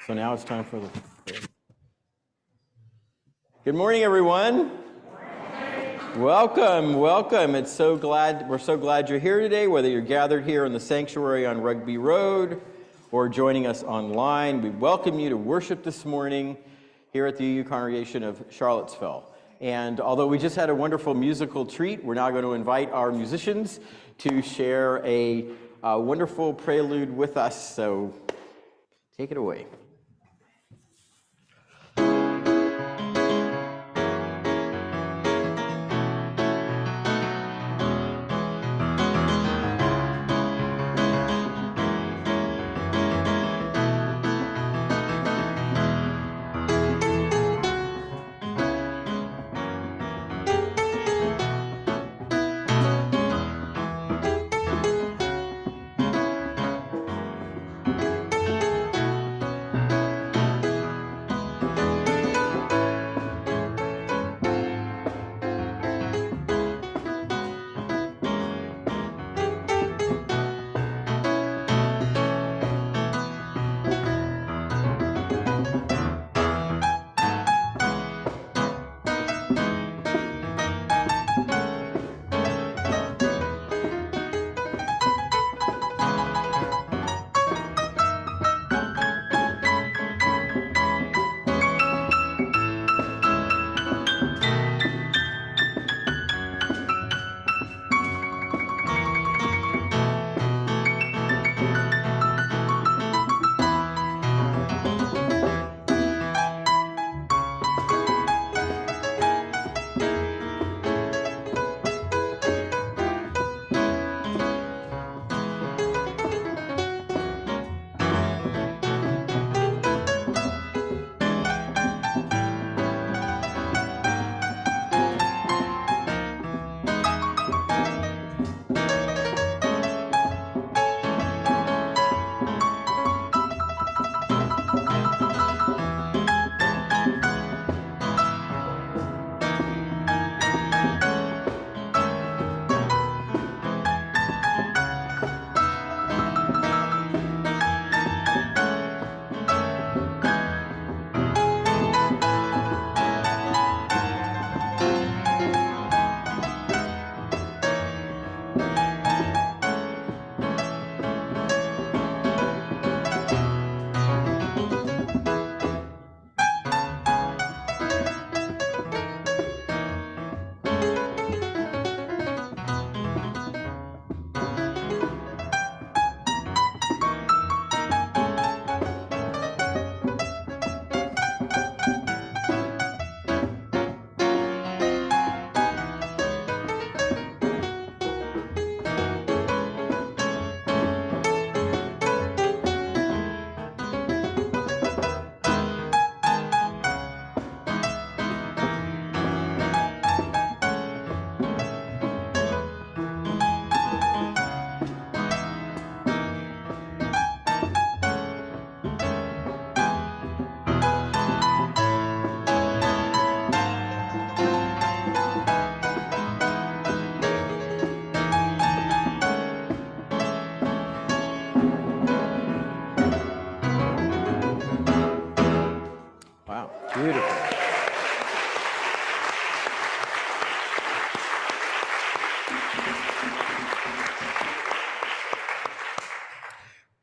So now it's time for the... Good morning, everyone. Welcome. We're so glad you're here today, whether you're gathered here in the sanctuary on Rugby Road or joining us online. We welcome you to worship this morning here at the UU Congregation of Charlottesville. And although we just had a wonderful musical treat, we're now going to invite our musicians to share a wonderful prelude with us. So take it away.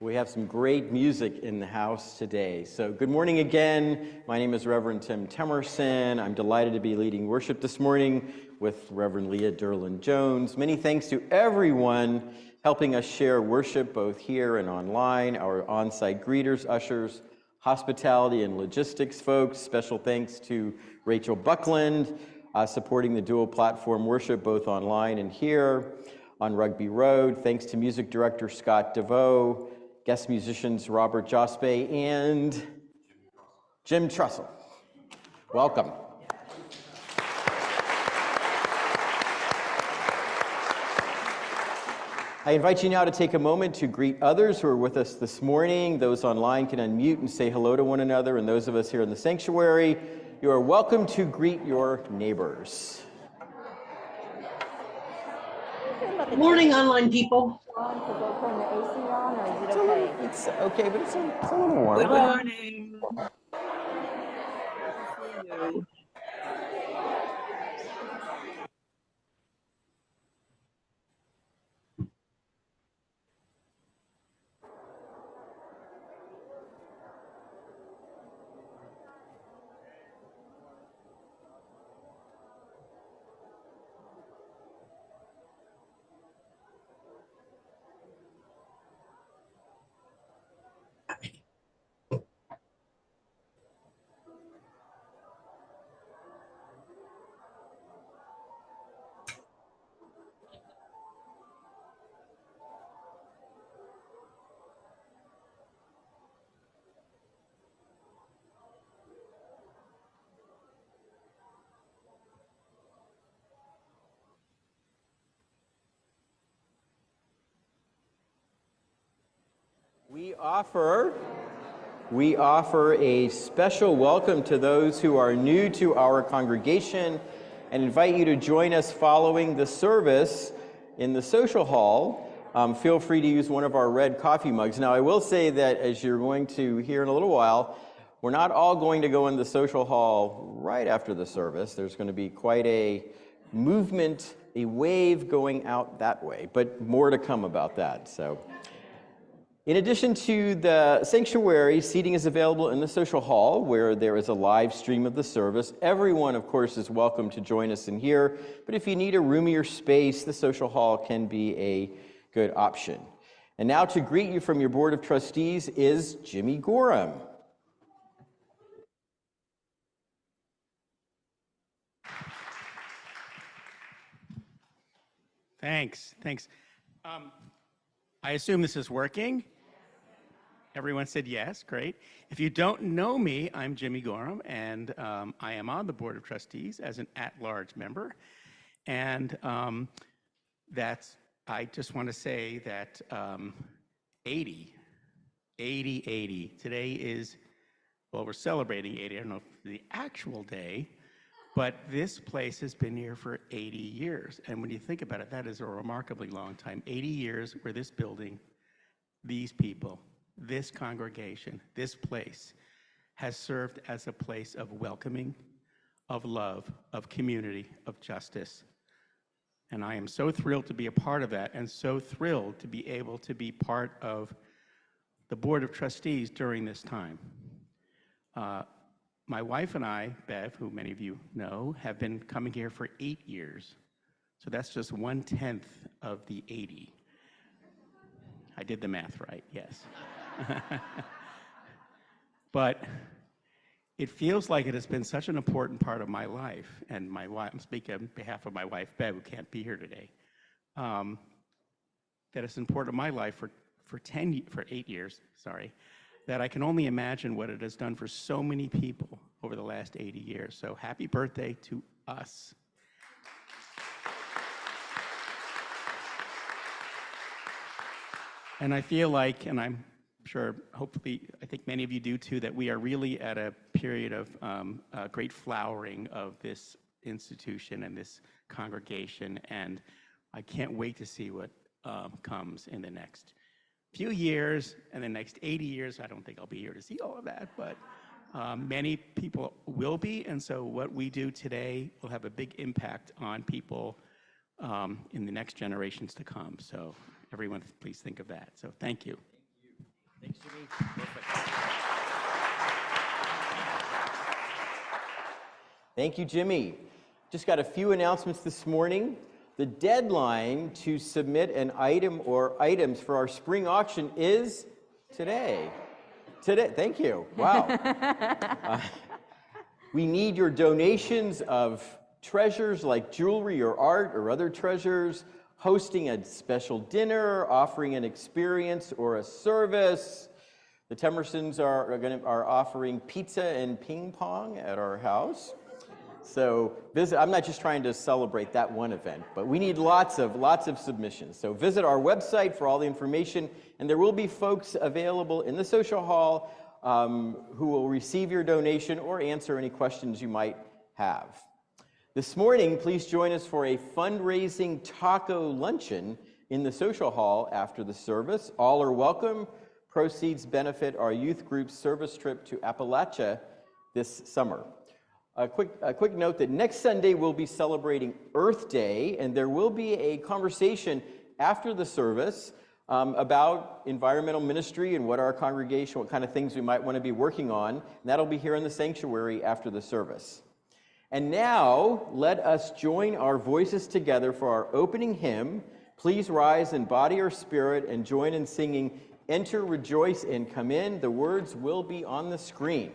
We have some great music in the house today. So good morning again. My name is Reverend Tim Temerson. I'm delighted to be leading worship this morning with Reverend Leah Jones. Many thanks to everyone helping us share worship both here and online, our on-site greeters, ushers, hospitality and logistics folks. Special thanks to Rachel Buckland, supporting the dual platform worship both online and here on Rugby Road. Thanks to music director Scott DeVoe, guest musicians Robert Jospe and Jim Trussell. Welcome. I invite you now to take a moment to greet others who are with us this morning. Those online can unmute and say hello to one another, and those of us here in the sanctuary, you are welcome to greet your neighbors. Morning, online people. Turn the AC on, or is it okay? It's okay, but it's a little warm. Good morning. We offer a special welcome to those who are new to our congregation and invite you to join us following the service in the social hall. Feel free to use one of our red coffee mugs. Now, I will say that as you're going to hear in a little while, we're not all going to go in the social hall right after the service. There's going to be quite a movement, a wave going out that way, but more to come about that. So, in addition to the sanctuary, seating is available in the social hall where there is a live stream of the service. Everyone, of course, is welcome to join us in here, but if you need a roomier space, the social hall can be a good option. And now to greet you from your Board of Trustees is Jimmy Gorham. Thanks. I assume this is working. Everyone said yes, great. If you don't know me, I'm Jimmy Gorham, and I am on the Board of Trustees as an at-large member. And I just want to say that 80. Today is, well, we're celebrating 80. I don't know if the actual day, but this place has been here for 80 years. And when you think about it, that is a remarkably long time. 80 years where this building, these people, this congregation, this place has served as a place of welcoming, of love, of community, of justice. And I am so thrilled to be a part of that, and so thrilled to be able to be part of the Board of Trustees during this time. My wife and I, Bev, who many of you know, have been coming here for 8 years. So that's just 1/10 of the 80. I did the math right, yes. But it feels like it has been such an important part of my life, and my wife, I'm speaking on behalf of my wife, Bev, who can't be here today, that it's important in my life for 8 years, that I can only imagine what it has done for so many people over the last 80 years. So happy birthday to us. And I feel like, and I'm sure, hopefully, I think many of you do too, that we are really at a period of great flowering of this institution and this congregation, and I can't wait to see what comes in the next few years and the next 80 years. I don't think I'll be here to see all of that, but many people will be, and so what we do today will have a big impact on people in the next generations to come. So everyone, please think of that. So thank you. Thanks, Jimmy. Perfect. Thank you, Jimmy. Just got a few announcements this morning. The deadline to submit an item or items for our spring auction is today. Thank you. Wow. We need your donations of treasures like jewelry or art or other treasures, hosting a special dinner, offering an experience or a service. The Temersons are offering pizza and ping pong at our house. So I'm not just trying to celebrate that one event, but we need lots of submissions. So visit our website for all the information, and there will be folks available in the social hall who will receive your donation or answer any questions you might have. This morning, please join us for a fundraising taco luncheon in the social hall after the service. All are welcome. Proceeds benefit our youth group's service trip to Appalachia this summer. A quick note that next Sunday we'll be celebrating Earth Day, and there will be a conversation after the service about environmental ministry and what our congregation, what kind of things we might want to be working on. And that'll be here in the sanctuary after the service. And now, let us join our voices together for our opening hymn. Please rise in body or spirit and join in singing, "Enter, Rejoice, and Come In." The words will be on the screen.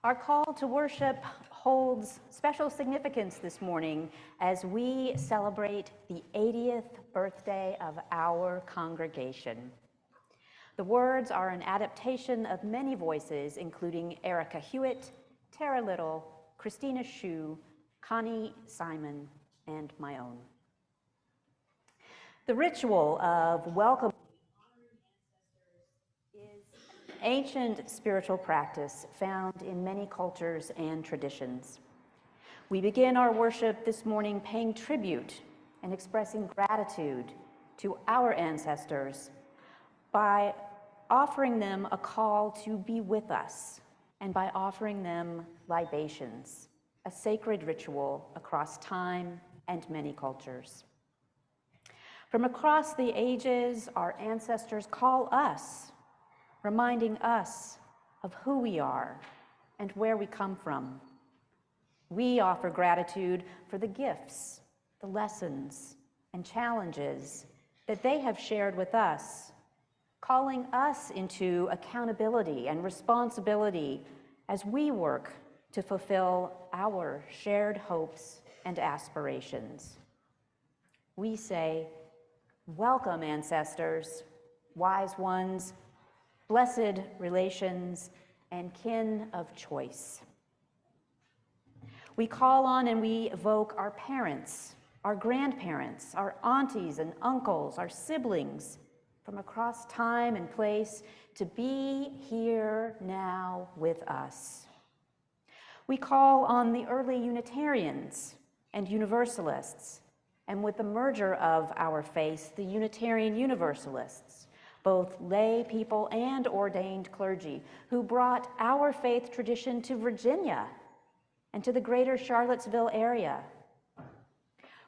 Our call to worship holds special significance this morning as we celebrate the 80th birthday of our congregation. The words are an adaptation of many voices, including Erica Hewitt, Tara Little, Christina Shu, Connie Simon, and my own. The ritual of welcoming ancient spiritual practice found in many cultures and traditions. We begin our worship this morning paying tribute and expressing gratitude to our ancestors by offering them a call to be with us and by offering them libations, a sacred ritual across time and many cultures. From across the ages, our ancestors call us, reminding us of who we are and where we come from. We offer gratitude for the gifts, the lessons, and challenges that they have shared with us, calling us into accountability and responsibility as we work to fulfill our shared hopes and aspirations. We say, welcome, ancestors, wise ones, blessed relations, and kin of choice. We call on and we evoke our parents, our grandparents, our aunties and uncles, our siblings from across time and place to be here now with us. We call on the early Unitarians and Universalists, and with the merger of our faith, the Unitarian Universalists, both lay people and ordained clergy, who brought our faith tradition to Virginia and to the greater Charlottesville area.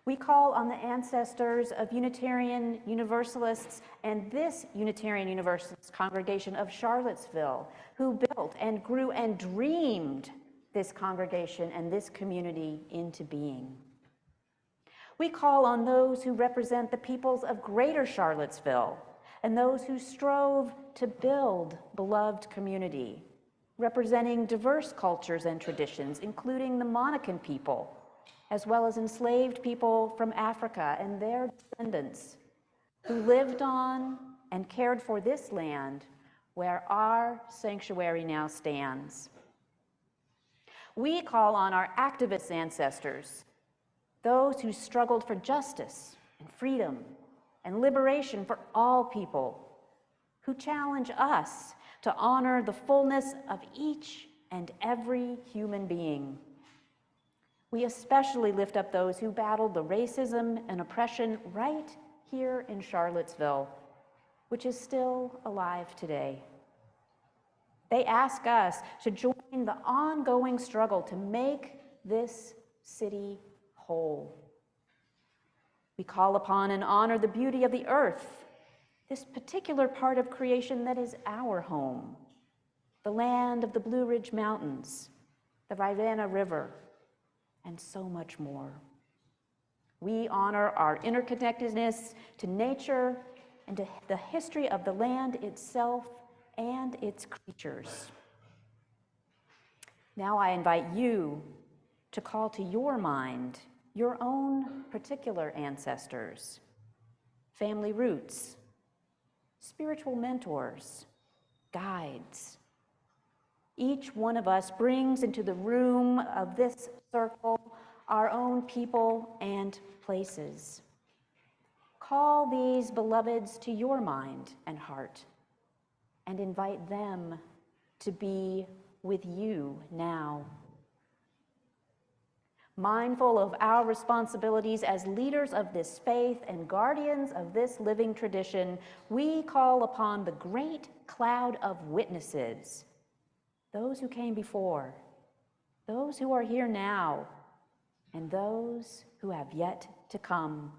We call on the ancestors of Unitarian Universalists and this Unitarian Universalist congregation of Charlottesville, who built and grew and dreamed this congregation and this community into being. We call on those who represent the peoples of greater Charlottesville and those who strove to build beloved community, representing diverse cultures and traditions, including the Monacan people, as well as enslaved people from Africa and their descendants who lived on and cared for this land where our sanctuary now stands. We call on our activist ancestors, those who struggled for justice and freedom and liberation for all people, who challenge us to honor the fullness of each and every human being. We especially lift up those who battled the racism and oppression right here in Charlottesville, which is still alive today. They ask us to join the ongoing struggle to make this city whole. We call upon and honor the beauty of the earth, this particular part of creation that is our home, the land of the Blue Ridge Mountains, the Rivanna River, and so much more. We honor our interconnectedness to nature and to the history of the land itself and its creatures. Now I invite you to call to your mind your own particular ancestors, family roots, spiritual mentors, guides. Each one of us brings into the room of this circle our own people and places. Call these beloveds to your mind and heart and invite them to be with you now. Mindful of our responsibilities as leaders of this faith and guardians of this living tradition, we call upon the great cloud of witnesses, those who came before, those who are here now, and those who have yet to come.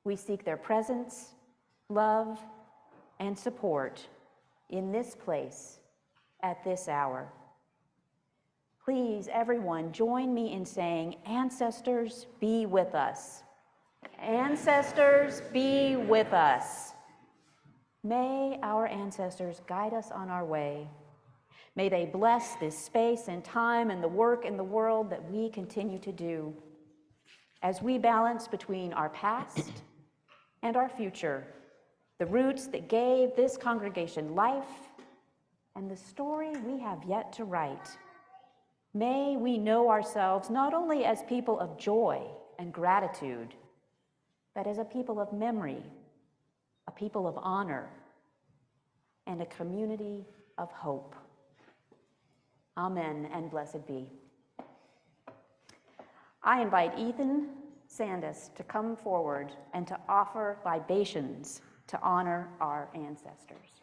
We seek their presence, love, and support in this place at this hour. Please, everyone, join me in saying, ancestors, be with us. Ancestors, be with us. May our ancestors guide us on our way. May they bless this space and time and the work in the world that we continue to do as we balance between our past and our future, the roots that gave this congregation life and the story we have yet to write. May we know ourselves not only as people of joy and gratitude, but as a people of memory, a people of honor, and a community of hope. Amen and blessed be. I invite Ethan Sandus to come forward and to offer libations to honor our ancestors.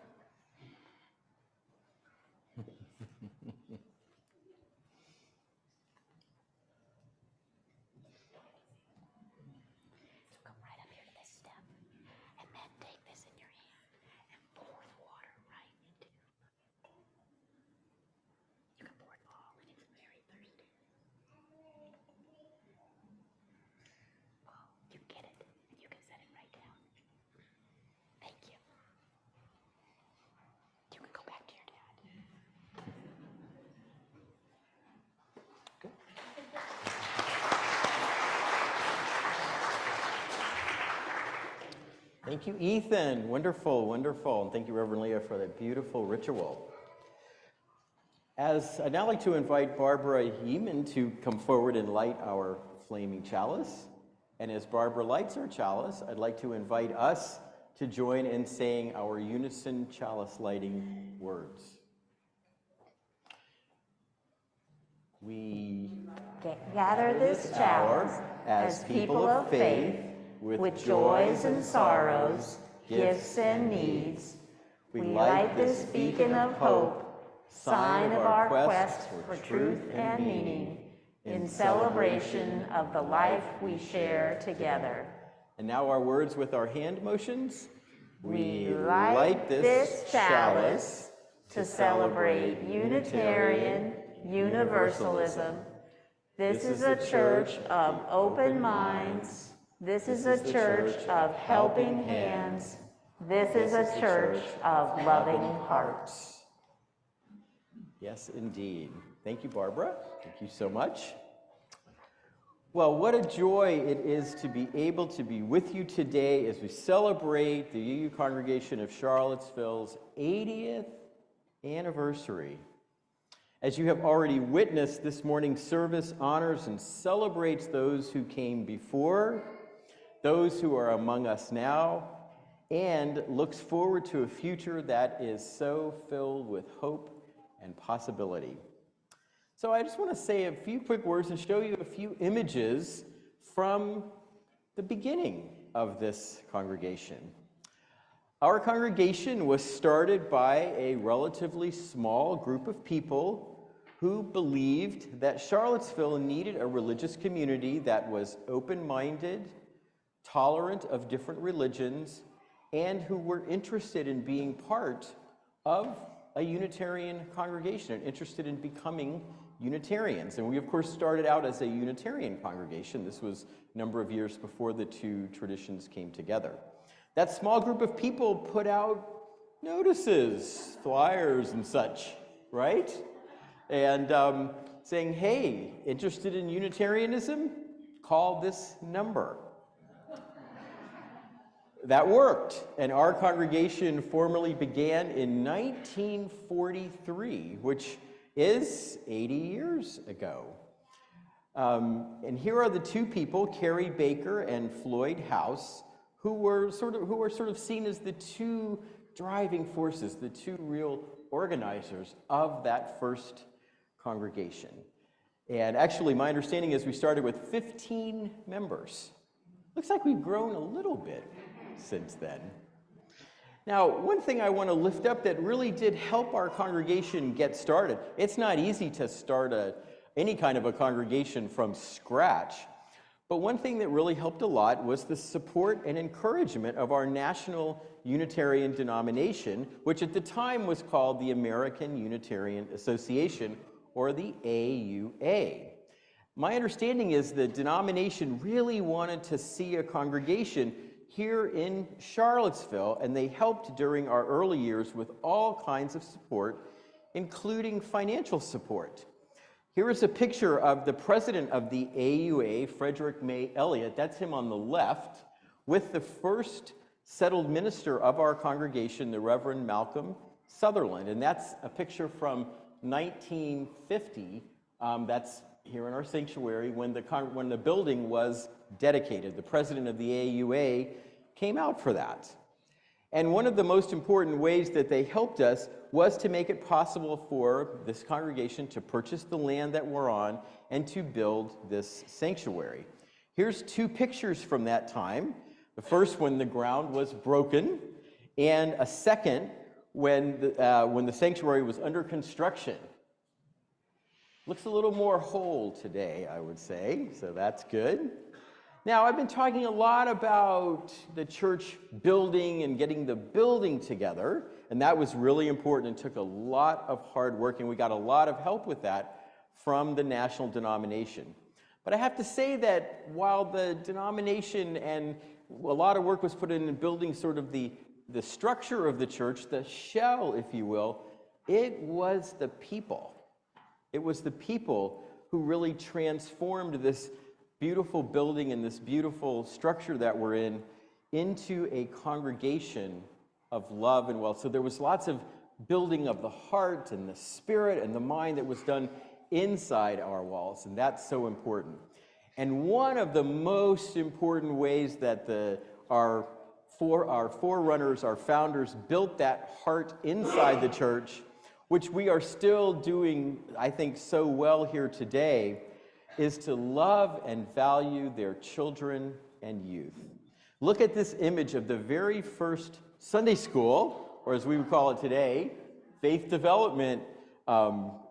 Thank you, Ethan. Wonderful, wonderful. And thank you, Reverend Leah, for that beautiful ritual. I'd now like to invite Barbara Heeman to come forward and light our flaming chalice. And as Barbara lights our chalice, I'd like to invite us to join in saying our unison chalice lighting words. We gather this chalice as people of faith, with joys and sorrows, gifts and needs. We light this beacon of hope, sign of our quest for truth and meaning, in celebration of the life we share together. And now our words with our hand motions. We light this chalice to celebrate Unitarian Universalism. This is a church of open minds. This is a church of helping hands. This is a church of loving hearts. Yes, indeed. Thank you, Barbara. Thank you so much. Well, what a joy it is to be able to be with you today as we celebrate the UU Congregation of Charlottesville's 80th anniversary. As you have already witnessed, this morning's service honors and celebrates those who came before, those who are among us now, and looks forward to a future that is so filled with hope and possibility. So I just want to say a few quick words and show you a few images from the beginning of this congregation. Our congregation was started by a relatively small group of people who believed that Charlottesville needed a religious community that was open-minded, tolerant of different religions, and who were interested in being part of a Unitarian congregation and interested in becoming Unitarians. And we, of course, started out as a Unitarian congregation. This was a number of years before the two traditions came together. That small group of people put out notices, flyers and such, right? And saying, hey, interested in Unitarianism? Call this number. That worked, and our congregation formally began in 1943, which is 80 years ago. And here are the two people, Carrie Baker and Floyd House, who were sort of seen as the two driving forces, the two real organizers of that first congregation. And actually, my understanding is we started with 15 members. Looks like we've grown a little bit since then. Now, one thing I want to lift up that really did help our congregation get started, it's not easy to start any kind of a congregation from scratch, but one thing that really helped a lot was the support and encouragement of our national Unitarian denomination, which at the time was called the American Unitarian Association, or the AUA. My understanding is the denomination really wanted to see a congregation here in Charlottesville, and they helped during our early years with all kinds of support, including financial support. Here is a picture of the president of the AUA, Frederick May Elliott, that's him on the left, with the first settled minister of our congregation, the Reverend Malcolm Sutherland, and that's a picture from 1950, that's here in our sanctuary when the building was dedicated. The president of the AUA came out for that. And one of the most important ways that they helped us was to make it possible for this congregation to purchase the land that we're on and to build this sanctuary. Here's two pictures from that time. The first when the ground was broken, and a second when the sanctuary was under construction. Looks a little more whole today, I would say, so that's good. Now, I've been talking a lot about the church building and getting the building together, and that was really important and took a lot of hard work, and we got a lot of help with that from the national denomination. But I have to say that while the denomination and a lot of work was put in building sort of the structure of the church, the shell, if you will, it was the people. It was the people who really transformed this beautiful building and this beautiful structure that we're in into a congregation of love and wealth. So there was lots of building of the heart and the spirit and the mind that was done inside our walls, and that's so important. And one of the most important ways that our forerunners, our founders, built that heart inside the church, which we are still doing, I think, so well here today, is to love and value their children and youth. Look at this image of the very first Sunday school, or as we would call it today, faith development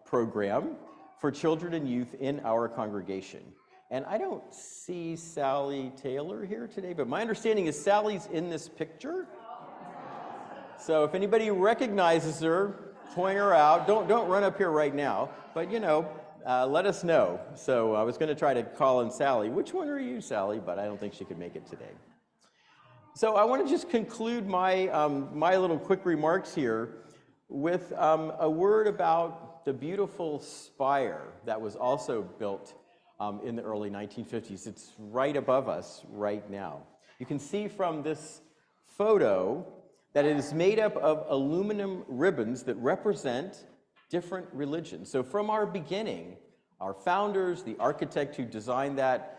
program for children and youth in our congregation. And I don't see Sally Taylor here today, but my understanding is Sally's in this picture. So if anybody recognizes her, point her out. Don't run up here right now, but let us know. So I was going to try to call in Sally. Which one are you, Sally? But I don't think she could make it today. So I want to just conclude my little quick remarks here with a word about the beautiful spire that was also built in the early 1950s. It's right above us right now. You can see from this photo that it is made up of aluminum ribbons that represent different religions. So from our beginning, our founders, the architect who designed that,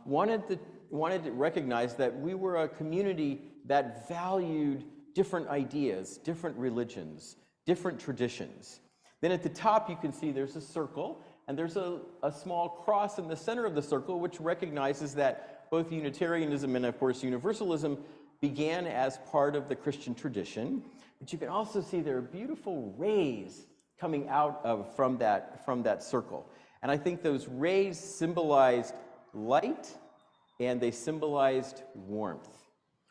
wanted to recognize that we were a community that valued different ideas, different religions, different traditions. Then at the top you can see there's a circle, and there's a small cross in the center of the circle, which recognizes that both Unitarianism and, of course, Universalism began as part of the Christian tradition. But you can also see there are beautiful rays coming out from that circle. And I think those rays symbolized light, and they symbolized warmth,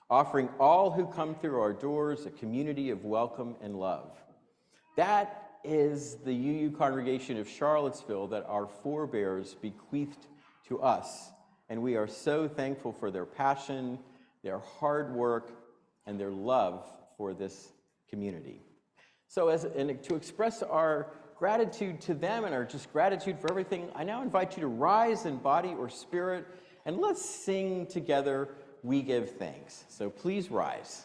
offering all who come through our doors a community of welcome and love. That is the UU congregation of Charlottesville that our forebears bequeathed to us. And we are so thankful for their passion, their hard work, and their love for this community. So to express our gratitude to them and our just gratitude for everything, I now invite you to rise in body or spirit, and let's sing together, "We Give Thanks." So please rise.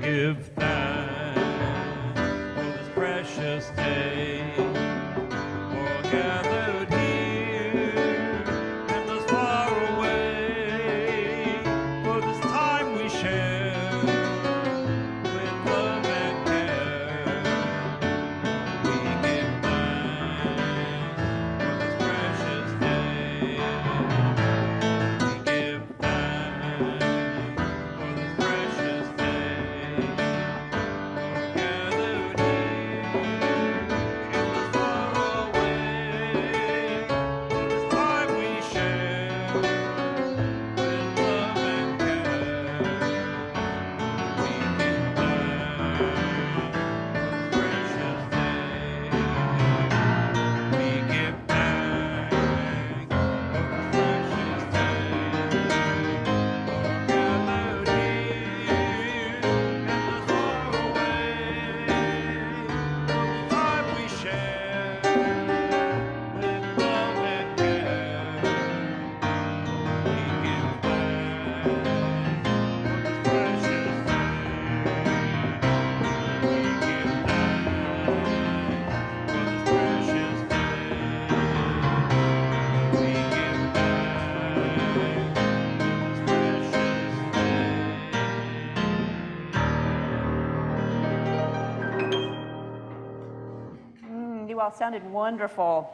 Give thanks for this precious day, for gathered here and thus far away, for this time we share with love and care. We give thanks for this precious day. We give thanks for this precious day. Gathered here in the far away, for this time we share with love and care. We give thanks for this precious day. We give thanks for this precious day. Gathered here and the far away, for the time we share with love and care. We give thanks for this precious day. We give thanks for this precious day. We give thanks for this precious You all sounded wonderful.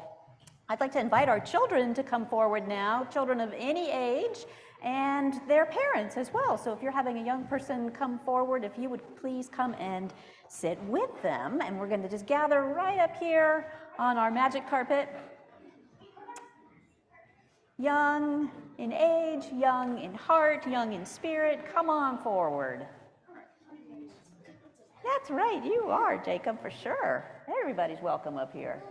I'd like to invite our children to come forward now, children of any age, and their parents as well. So if you're having a young person come forward, if you would please come and sit with them. And we're going to just gather right up here on our magic carpet. Young in age, young in heart, young in spirit, come on forward. That's right, you are, Jacob, for sure. Everybody's welcome up here.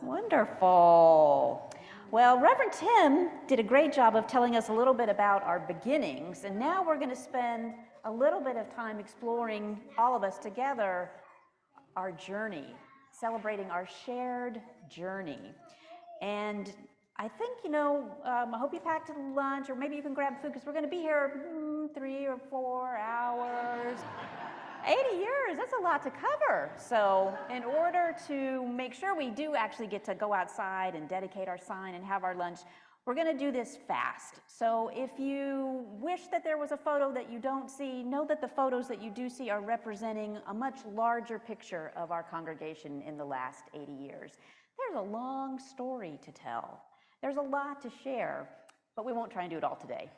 Wonderful. Well, Reverend Tim did a great job of telling us a little bit about our beginnings, and now we're going to spend a little bit of time exploring, all of us together, our journey, celebrating our shared journey. And I think, I hope you packed lunch, or maybe you can grab food, because we're going to be here 3 or 4 hours. 80 years, that's a lot to cover. So in order to make sure we do actually get to go outside and dedicate our sign and have our lunch, we're going to do this fast. So if you wish that there was a photo that you don't see, know that the photos that you do see are representing a much larger picture of our congregation in the last 80 years. There's a long story to tell. There's a lot to share, but we won't try and do it all today.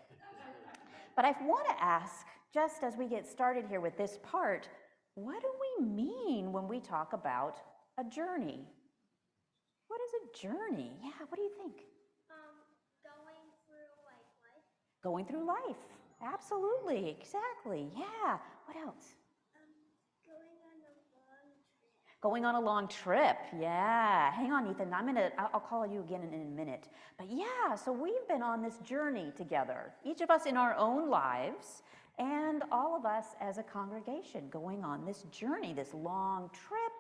But I want to ask, just as we get started here with this part, what do we mean when we talk about a journey? What is a journey? Yeah, what do you think? Going through like life. Going through life. Absolutely, exactly. Yeah. What else? Going on a long trip. Yeah. Hang on, Ethan. I'll call you again in a minute. But yeah, so we've been on this journey together, each of us in our own lives, and all of us as a congregation going on this journey, this long trip,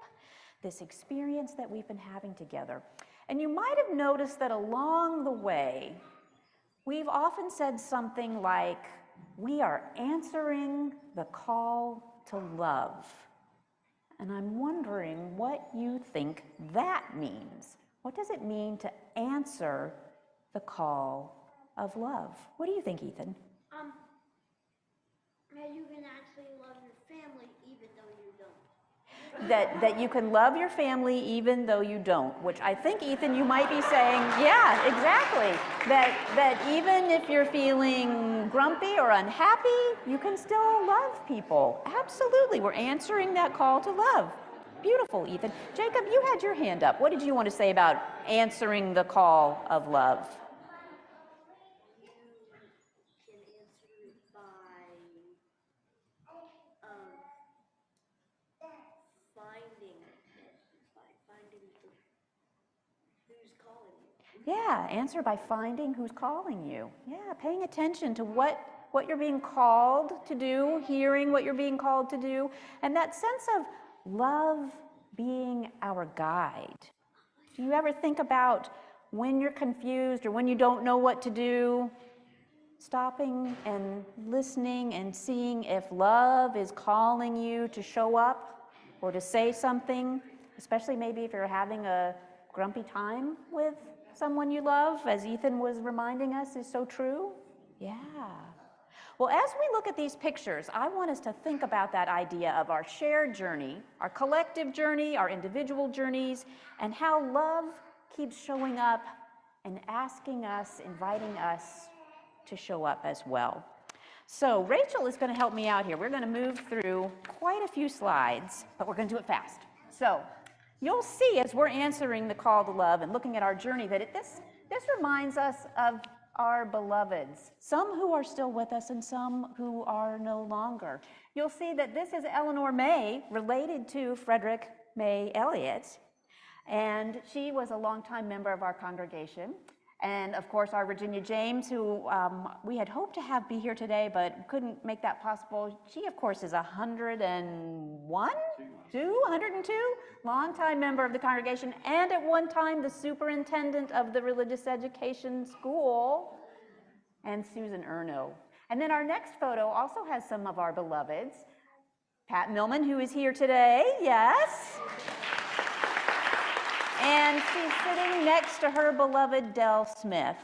this experience that we've been having together. And you might have noticed that along the way, we've often said something like, we are answering the call to love. And I'm wondering what you think that means. What does it mean to answer the call of love? What do you think, Ethan? That you can actually love your family even though you don't. That you can love your family even though you don't, which I think, Ethan, you might be saying, yeah, exactly. That even if you're feeling grumpy or unhappy, you can still love people. Absolutely, we're answering that call to love. Beautiful, Ethan. Jacob, you had your hand up. What did you want to say about answering the call of love? You can answer it by finding who's calling you. Yeah, answer by finding who's calling you. Yeah, paying attention to what you're being called to do, hearing what you're being called to do, and that sense of love being our guide. Do you ever think about when you're confused or when you don't know what to do, stopping and listening and seeing if love is calling you to show up or to say something, especially maybe if you're having a grumpy time with someone you love, as Ethan was reminding us is so true? Yeah. Well, as we look at these pictures, I want us to think about that idea of our shared journey, our collective journey, our individual journeys, and how love keeps showing up and asking us, inviting us to show up as well. So Rachel is going to help me out here. We're going to move through quite a few slides, but we're going to do it fast. So you'll see as we're answering the call to love and looking at our journey that this reminds us of our beloveds, some who are still with us and some who are no longer. You'll see that this is Eleanor May, related to Frederick May Elliott, and she was a longtime member of our congregation. And of course, our Virginia James, who we had hoped to have be here today, but couldn't make that possible. She, of course, is 102, longtime member of the congregation, and at one time the superintendent of the religious education school, and Susan Erno. And then our next photo also has some of our beloveds. Pat Millman, who is here today, yes. And she's sitting next to her beloved Dell Smith.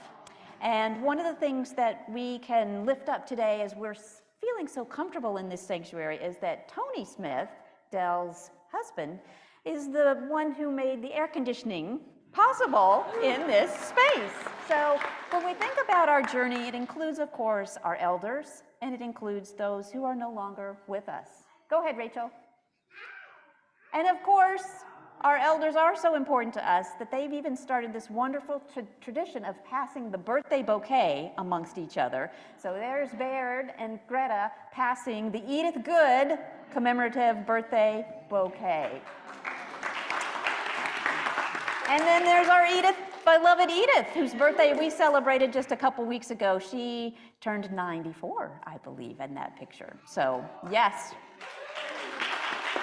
And one of the things that we can lift up today as we're feeling so comfortable in this sanctuary is that Tony Smith, Dell's husband, is the one who made the air conditioning possible in this space. So when we think about our journey, it includes, of course, our elders, and it includes those who are no longer with us. Go ahead, Rachel. And of course, our elders are so important to us that they've even started this wonderful tradition of passing the birthday bouquet amongst each other. So there's Baird and Greta passing the Edith Good commemorative birthday bouquet. And then there's our beloved Edith, whose birthday we celebrated just a couple weeks ago. She turned 94, I believe, in that picture. So, yes.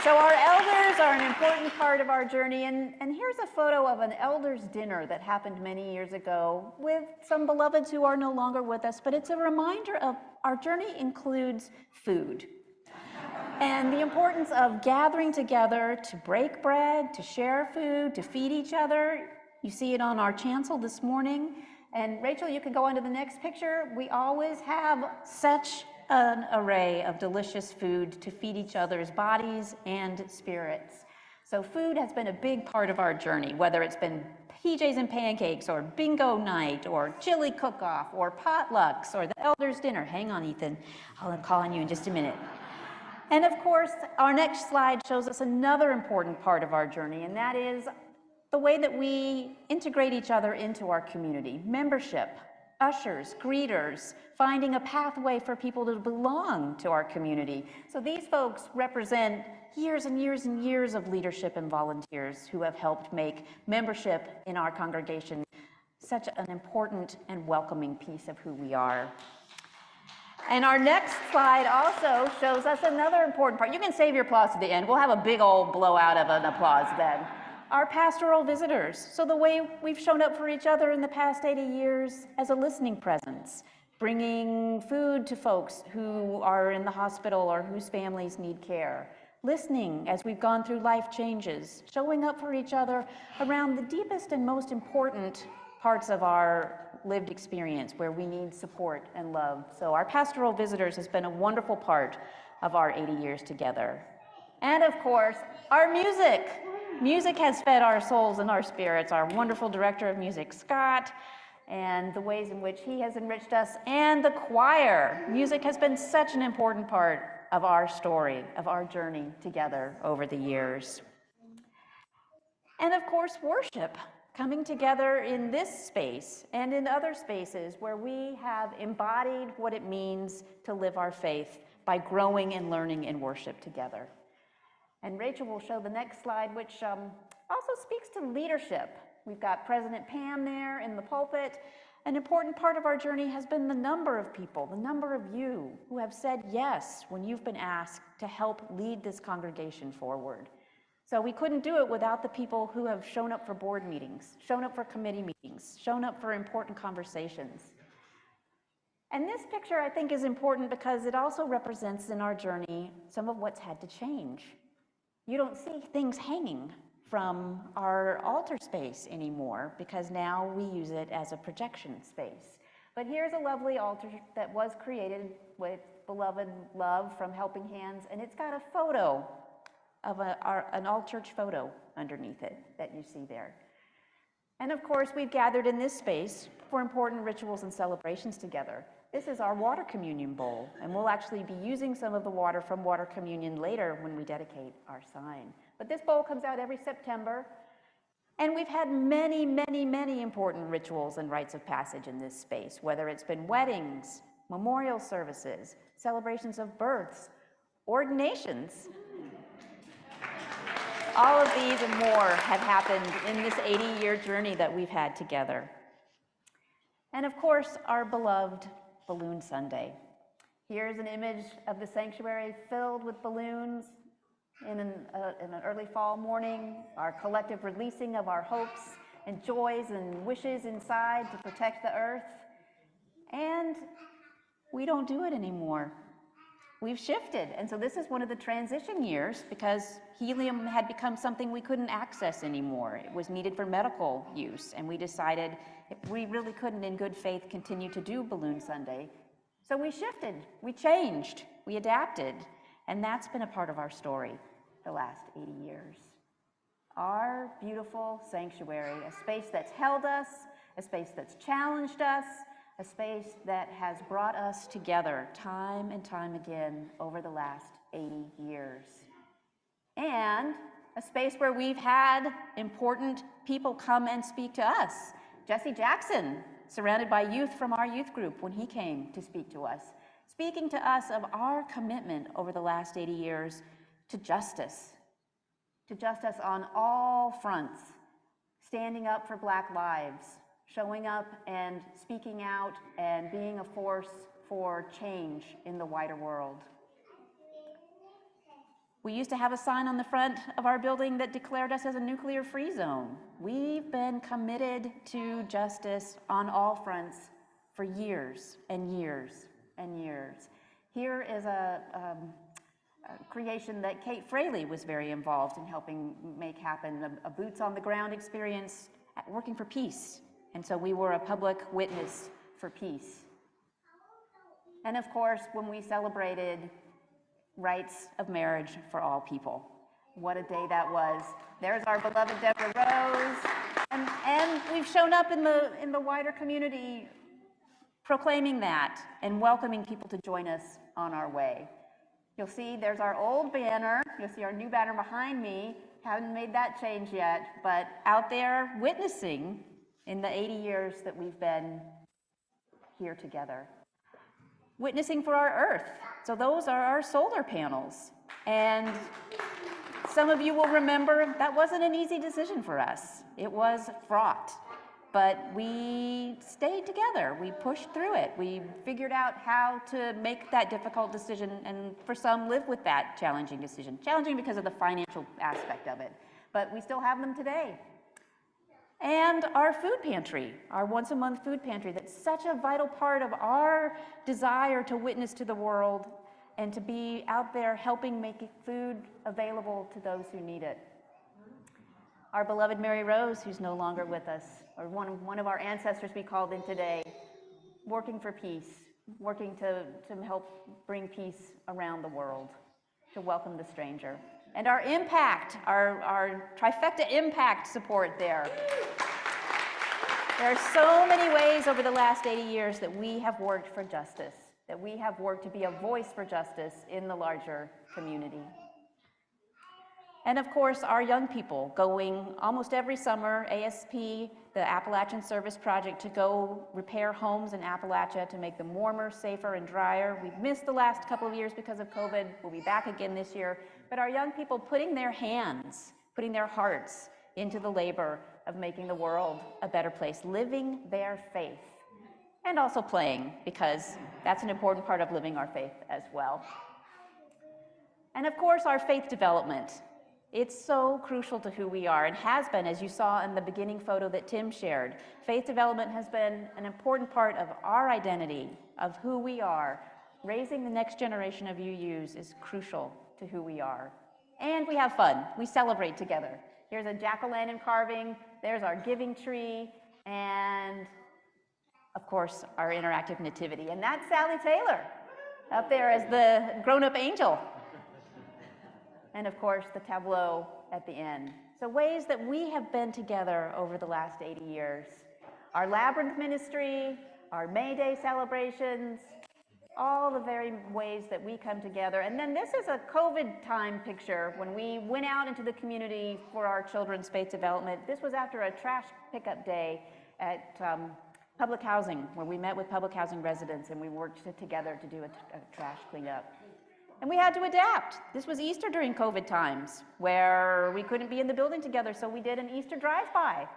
So our elders are an important part of our journey, and here's a photo of an elders dinner that happened many years ago with some beloveds who are no longer with us, but it's a reminder of our journey includes food and the importance of gathering together to break bread, to share food, to feed each other. You see it on our chancel this morning. And Rachel, you can go on to the next picture. We always have such an array of delicious food to feed each other's bodies and spirits. So food has been a big part of our journey, whether it's been PJs and pancakes or bingo night or chili cook-off or potlucks or the elders dinner. Hang on, Ethan. I'll call on you in just a minute. And of course, our next slide shows us another important part of our journey, and that is the way that we integrate each other into our community. Membership ushers, greeters, finding a pathway for people to belong to our community. So these folks represent years and years and years of leadership and volunteers who have helped make membership in our congregation such an important and welcoming piece of who we are. And our next slide also shows us another important part. You can save your applause to the end. We'll have a big old blowout of an applause then. Our pastoral visitors. So the way we've shown up for each other in the past 80 years as a listening presence, bringing food to folks who are in the hospital or whose families need care, listening as we've gone through life changes, showing up for each other around the deepest and most important parts of our lived experience where we need support and love. So our pastoral visitors has been a wonderful part of our 80 years together. And of course, our music. Music has fed our souls and our spirits. Our wonderful director of music, Scott, and the ways in which he has enriched us, and the choir. Music has been such an important part of our story, of our journey together over the years. And of course, worship. Coming together in this space and in other spaces where we have embodied what it means to live our faith by growing and learning in worship together. And Rachel will show the next slide, which also speaks to leadership. We've got President Pam there in the pulpit. An important part of our journey has been the number of people, the number of you who have said yes when you've been asked to help lead this congregation forward. So we couldn't do it without the people who have shown up for board meetings, shown up for committee meetings, shown up for important conversations. And this picture, I think, is important because it also represents in our journey some of what's had to change. You don't see things hanging from our altar space anymore because now we use it as a projection space. But here's a lovely altar that was created with beloved love from Helping Hands, and it's got a photo of an all-church photo underneath it that you see there. And of course, we've gathered in this space for important rituals and celebrations together. This is our water communion bowl, and we'll actually be using some of the water from water communion later when we dedicate our sign. But this bowl comes out every September, and we've had many, many, many important rituals and rites of passage in this space, whether it's been weddings, memorial services, celebrations of births, ordinations. All of these and more have happened in this 80-year journey that we've had together. And of course, our beloved Balloon Sunday. Here's an image of the sanctuary filled with balloons in an early fall morning, our collective releasing of our hopes and joys and wishes inside to protect the earth. And we don't do it anymore. We've shifted, and so this is one of the transition years because helium had become something we couldn't access anymore. It was needed for medical use, and we decided if we really couldn't in good faith continue to do Balloon Sunday. So we shifted, we changed, we adapted, and that's been a part of our story the last 80 years. Our beautiful sanctuary, a space that's held us, a space that's challenged us, a space that has brought us together time and time again over the last 80 years. And a space where we've had important people come and speak to us. Jesse Jackson, surrounded by youth from our youth group when he came to speak to us, speaking to us of our commitment over the last 80 years to justice on all fronts, standing up for Black lives, showing up and speaking out and being a force for change in the wider world. We used to have a sign on the front of our building that declared us as a nuclear-free zone. We've been committed to justice on all fronts for years and years and years. Here is a creation that Kate Fraley was very involved in helping make happen, a boots-on-the-ground experience working for peace. And so we were a public witness for peace. And of course, when we celebrated rights of marriage for all people. What a day that was. There's our beloved Deborah Rose. And we've shown up in the wider community proclaiming that and welcoming people to join us on our way. You'll see there's our old banner. You'll see our new banner behind me. Haven't made that change yet, but out there witnessing in the 80 years that we've been here together. Witnessing for our Earth. So those are our solar panels. And some of you will remember that wasn't an easy decision for us. It was fraught. But we stayed together. We pushed through it. We figured out how to make that difficult decision, and for some, live with that challenging decision. Challenging because of the financial aspect of it. But we still have them today. And our food pantry, our once-a-month food pantry, that's such a vital part of our desire to witness to the world and to be out there helping make food available to those who need it. Our beloved Mary Rose, who's no longer with us, or one of our ancestors we called in today, working for peace, working to help bring peace around the world, to welcome the stranger. And our impact, our trifecta impact support there. There are so many ways over the last 80 years that we have worked for justice, that we have worked to be a voice for justice in the larger community. And of course, our young people going almost every summer, ASP, the Appalachian Service Project, to go repair homes in Appalachia to make them warmer, safer, and drier. We've missed the last couple of years because of COVID. We'll be back again this year. But our young people putting their hands, putting their hearts into the labor of making the world a better place, living their faith, and also playing, because that's an important part of living our faith as well. And of course, our faith development. It's so crucial to who we are, and has been, as you saw in the beginning photo that Tim shared. Faith development has been an important part of our identity, of who we are. Raising the next generation of UUs is crucial to who we are. And we have fun. We celebrate together. Here's a jack-o'-lantern carving, there's our giving tree, and of course, our interactive nativity. And that's Sally Taylor, up there as the grown-up angel. And of course, the tableau at the end. So ways that we have been together over the last 80 years. Our Labyrinth ministry, our May Day celebrations, all the very ways that we come together. And then this is a COVID time picture when we went out into the community for our children's faith development. This was after a trash pickup day at public housing, where we met with public housing residents and we worked together to do a trash cleanup. And we had to adapt. This was Easter during COVID times, where we couldn't be in the building together, so we did an Easter drive-by.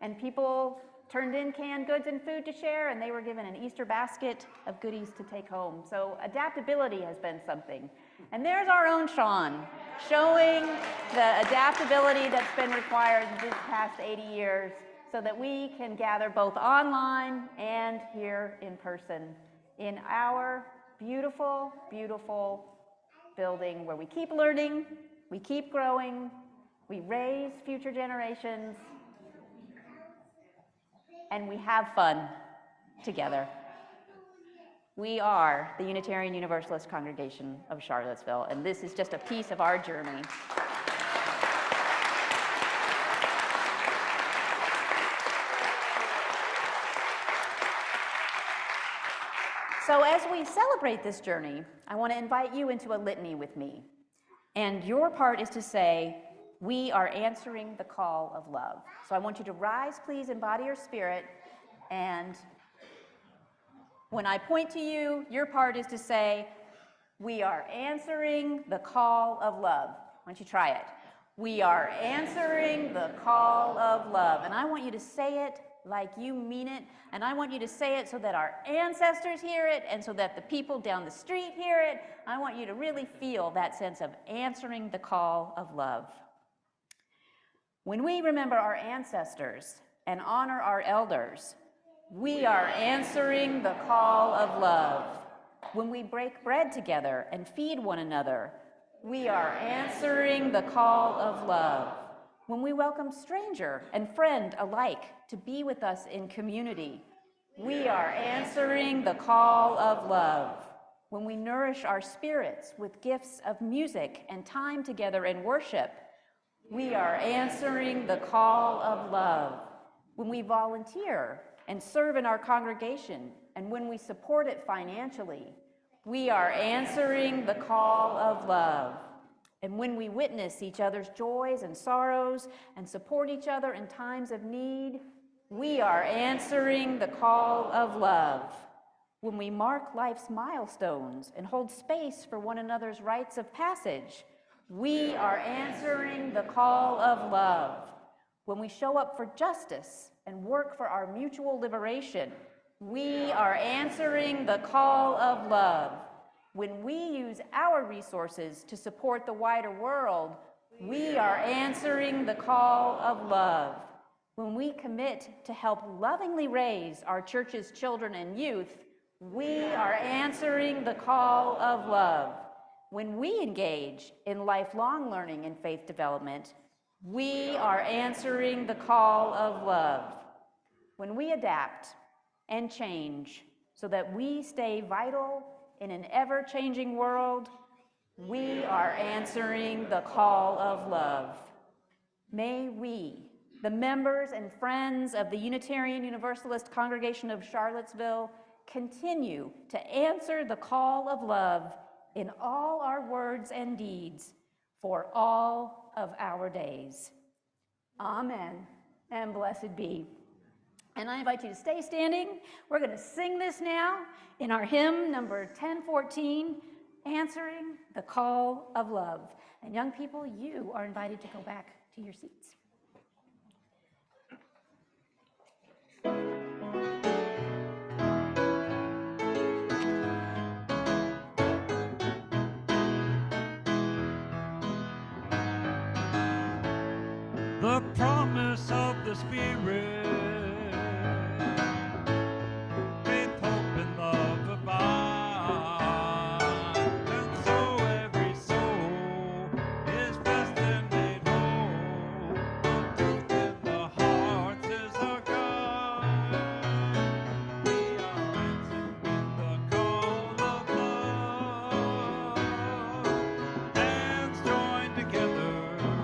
And people turned in canned goods and food to share, and they were given an Easter basket of goodies to take home. So adaptability has been something. And there's our own Sean, showing the adaptability that's been required this past 80 years so that we can gather both online and here in person in our beautiful, beautiful building where we keep learning, we keep growing, we raise future generations, and we have fun together. We are the Unitarian Universalist Congregation of Charlottesville, and this is just a piece of our journey. So as we celebrate this journey, I want to invite you into a litany with me. And your part is to say, we are answering the call of love. So I want you to rise, please, in body or spirit. And when I point to you, your part is to say, we are answering the call of love. Why don't you try it? We are answering the call of love. And I want you to say it like you mean it, and I want you to say it so that our ancestors hear it, and so that the people down the street hear it. I want you to really feel that sense of answering the call of love. When we remember our ancestors and honor our elders, we are answering the call of love. When we break bread together and feed one another, we are answering the call of love. When we welcome stranger and friend alike to be with us in community, we are answering the call of love. When we nourish our spirits with gifts of music and time together in worship, we are answering the call of love. When we volunteer and serve in our congregation, and when we support it financially, we are answering the call of love. And when we witness each other's joys and sorrows and support each other in times of need, We are answering the call of love. When we mark life's milestones and hold space for one another's rites of passage, we are answering the call of love. When we show up for justice and work for our mutual liberation, we are answering the call of love. When we use our resources to support the wider world, we are answering the call of love. When we commit to help lovingly raise our church's children and youth, we are answering the call of love. When we engage in lifelong learning and faith development, we are answering the call of love. When we adapt and change so that we stay vital in an ever-changing world, we are answering the call of love. May we, the members and friends of the Unitarian Universalist Congregation of Charlottesville, continue to answer the call of love in all our words and deeds for all of our days. Amen, and blessed be. And I invite you to stay standing. We're going to sing this now in our hymn number 1014, Answering the Call of Love. And young people, you are invited to go back to your seats. The promise of the Spirit, faith, hope, and love abide, and so every soul is blessed and made whole. The truth in the heart is our guide. We are answering the call of love. Hands joined together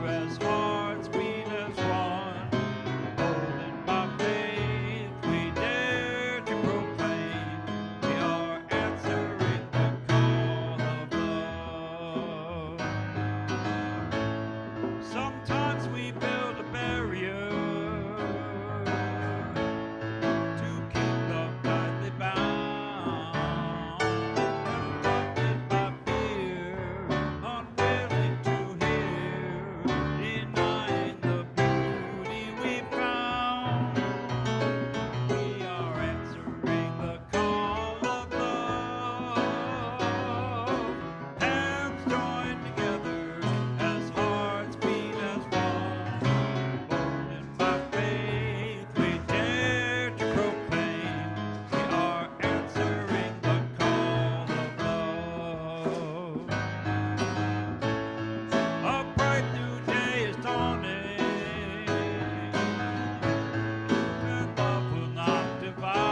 as hearts beat as one. Golden by faith, we dare to proclaim we are answering the call of love. Sometimes we build a barrier to keep the tightly bound, confronted by fear, unwilling to hear, denying the beauty we found. We are answering the call of love. Hands joined together as hearts beat as one. Golden by faith, we dare to proclaim we are answering the call of love. A bright new day is dawning, and love will not divide.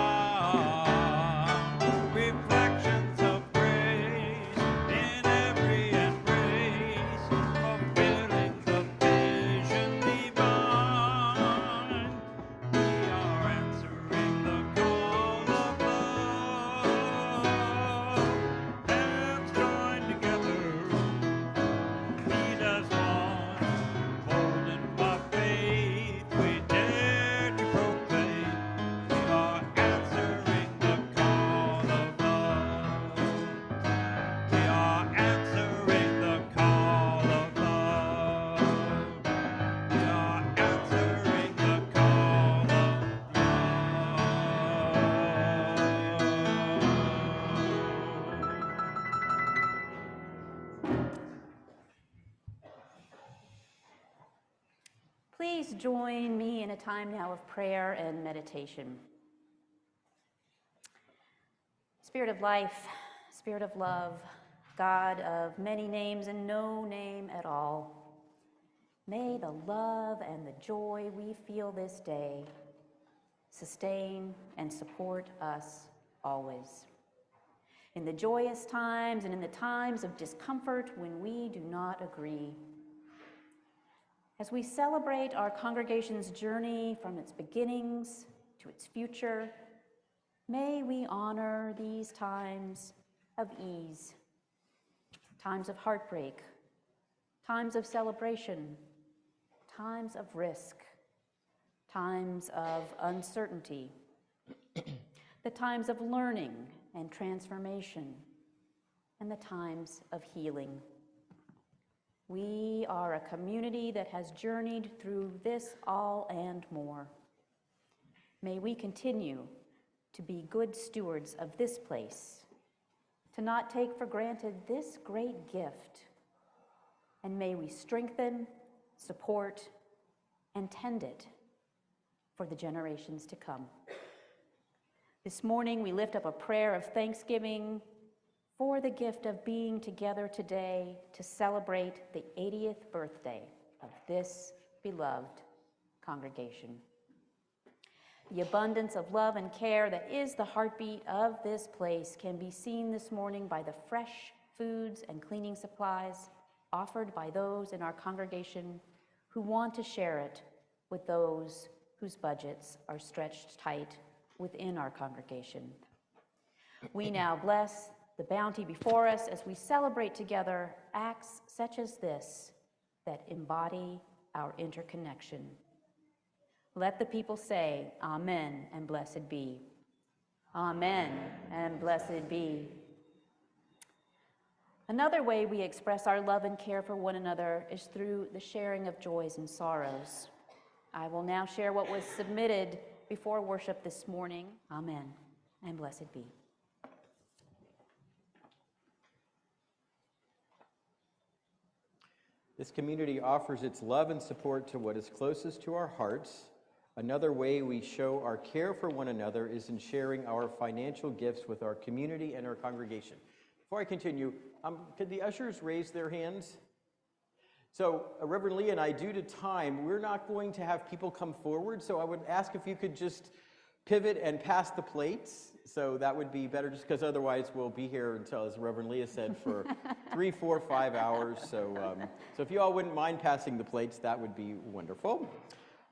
Reflections of grace in every embrace, fulfilling the vision divine. We are answering the call of love. Hands joined together, feet as one, golden by faith, we dare to proclaim we are answering the call of love. We are answering the call of love. We are answering the call of love. Please join me in a time now of prayer and meditation. Spirit of life, Spirit of love, God of many names and no name at all, may the love and the joy we feel this day sustain and support us always. In the joyous times and in the times of discomfort when we do not agree. As we celebrate our congregation's journey from its beginnings to its future, may we honor these times of ease, times of heartbreak, times of celebration, times of risk, times of uncertainty, the times of learning and transformation, and the times of healing. We are a community that has journeyed through this all and more. May we continue to be good stewards of this place, to not take for granted this great gift, and may we strengthen, support, and tend it for the generations to come. This morning, we lift up a prayer of thanksgiving for the gift of being together today to celebrate the 80th birthday of this beloved congregation. The abundance of love and care that is the heartbeat of this place can be seen this morning by the fresh foods and cleaning supplies offered by those in our congregation who want to share it with those whose budgets are stretched tight within our congregation. We now bless the bounty before us as we celebrate together acts such as this that embody our interconnection. Let the people say, Amen and blessed be. Amen and blessed be. Another way we express our love and care for one another is through the sharing of joys and sorrows. I will now share what was submitted before worship this morning. Amen and blessed be. This community offers its love and support to what is closest to our hearts. Another way we show our care for one another is in sharing our financial gifts with our community and our congregation. Before I continue, could the ushers raise their hands? So, Reverend Leah and I, due to time, we're not going to have people come forward, so I would ask if you could just pivot and pass the plates. So that would be better, just because otherwise we'll be here until, as Reverend Leah said, for 3, 4, 5 hours. So if you all wouldn't mind passing the plates, that would be wonderful.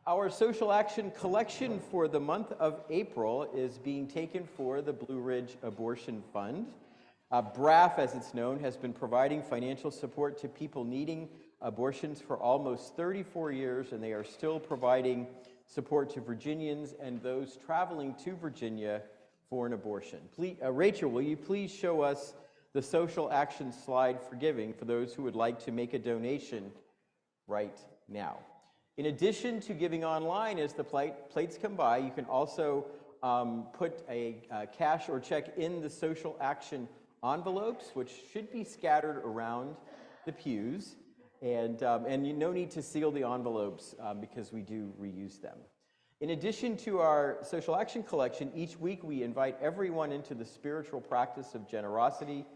Our social action collection for the month of April is being taken for the Blue Ridge Abortion Fund. BRAF, as it's known, has been providing financial support to people needing abortions for almost 34 years, and they are still providing support to Virginians and those traveling to Virginia for an abortion. Please, Rachel, will you please show us the social action slide for giving for those who would like to make a donation right now? In addition to giving online, as the plates come by, you can also put a cash or check in the social action envelopes, which should be scattered around the pews. And no need to seal the envelopes because we do reuse them. In addition to our social action collection, each week we invite everyone into the spiritual practice of generosity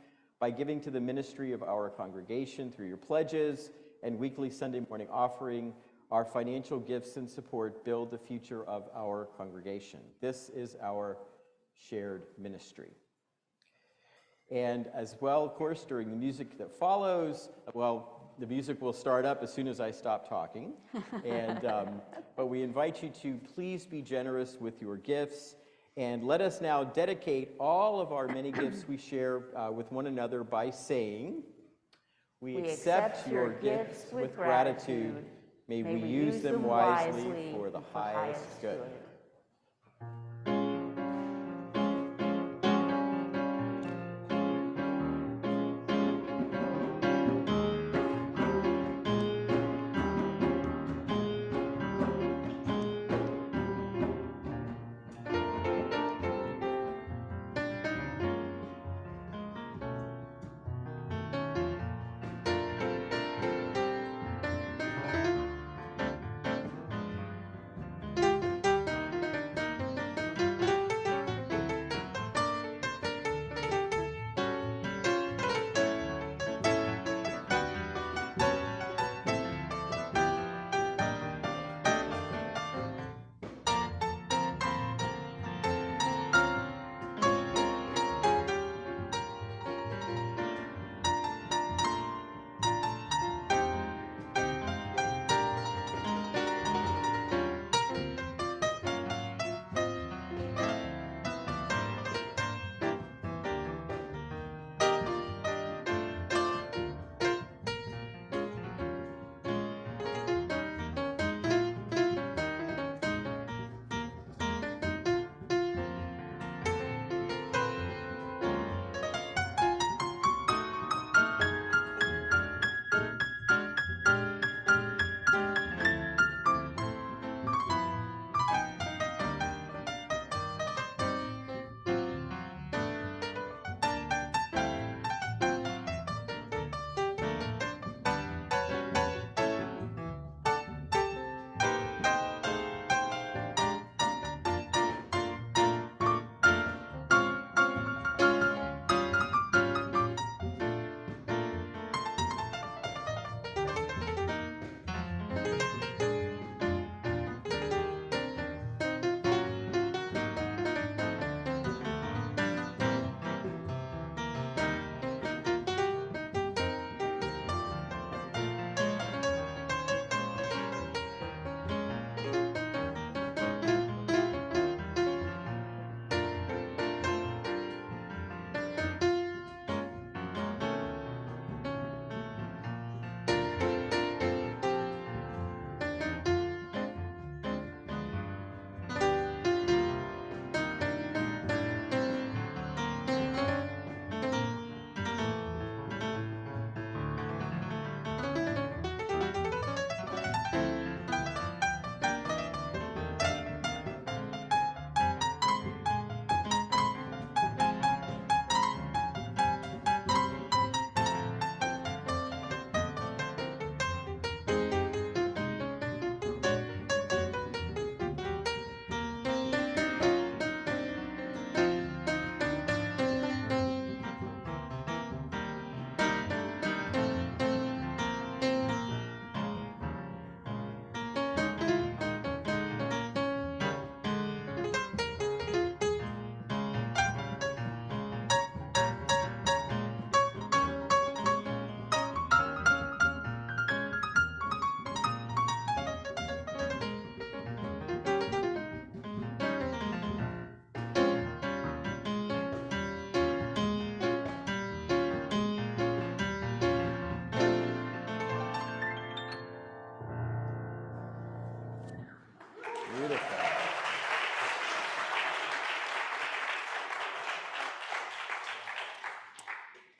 by giving to the ministry of our congregation through your pledges and weekly Sunday morning offering. Our financial gifts and support build the future of our congregation. This is our shared ministry. And as well, of course, during the music that follows, the music will start up as soon as I stop talking. But we invite you to please be generous with your gifts. And let us now dedicate all of our many gifts we share with one another by saying, we accept your gifts with gratitude. May we use them wisely for the highest good.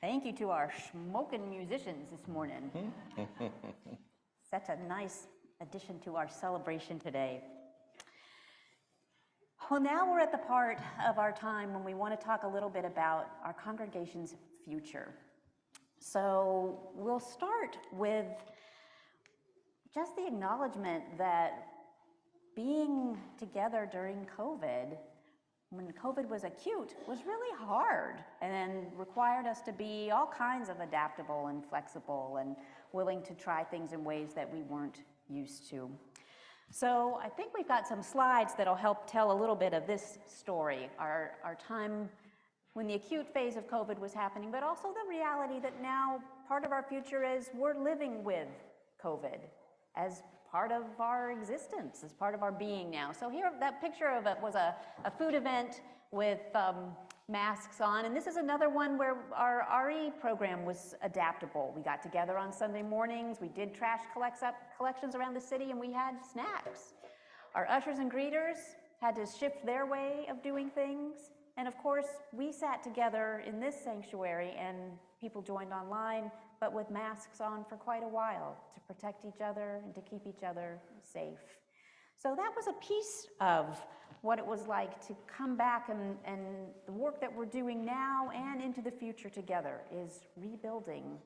thank you to our smoking musicians this morning. Such a nice addition to our celebration today. Well, now we're at the part of our time when we want to talk a little bit about our congregation's future. So we'll start with just the acknowledgement that being together during COVID, when COVID was acute, was really hard and required us to be all kinds of adaptable and flexible and willing to try things in ways that we weren't used to. So I think we've got some slides that'll help tell a little bit of this story, our time when the acute phase of COVID was happening, but also the reality that now part of our future is we're living with COVID as part of our existence, as part of our being now. So here, that picture of it was a food event with masks on, and this is another one where our RE program was adaptable. We got together on Sunday mornings, we did trash collections around the city, and we had snacks. Our ushers and greeters had to shift their way of doing things, and of course, we sat together in this sanctuary, and people joined online, but with masks on for quite a while to protect each other and to keep each other safe. So that was a piece of what it was like to come back, and the work that we're doing now and into the future together is rebuilding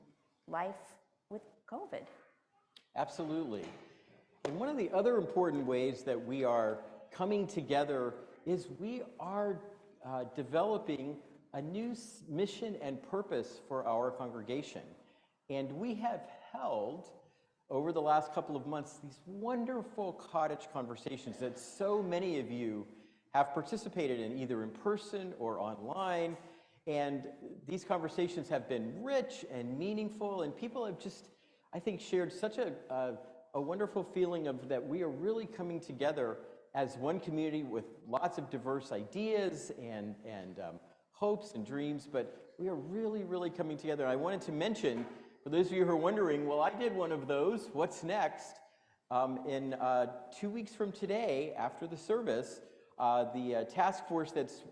life with COVID. Absolutely. And one of the other important ways that we are coming together is we are developing a new mission and purpose for our congregation. And we have held, over the last couple of months, these wonderful cottage conversations that so many of you have participated in, either in person or online. And these conversations have been rich and meaningful, and people have just, I think, shared such a wonderful feeling of that we are really coming together as one community with lots of diverse ideas and hopes and dreams, but we are really, really coming together. I wanted to mention, for those of you who are wondering, well, I did one of those, what's next? In 2 weeks from today, after the service, the task force that's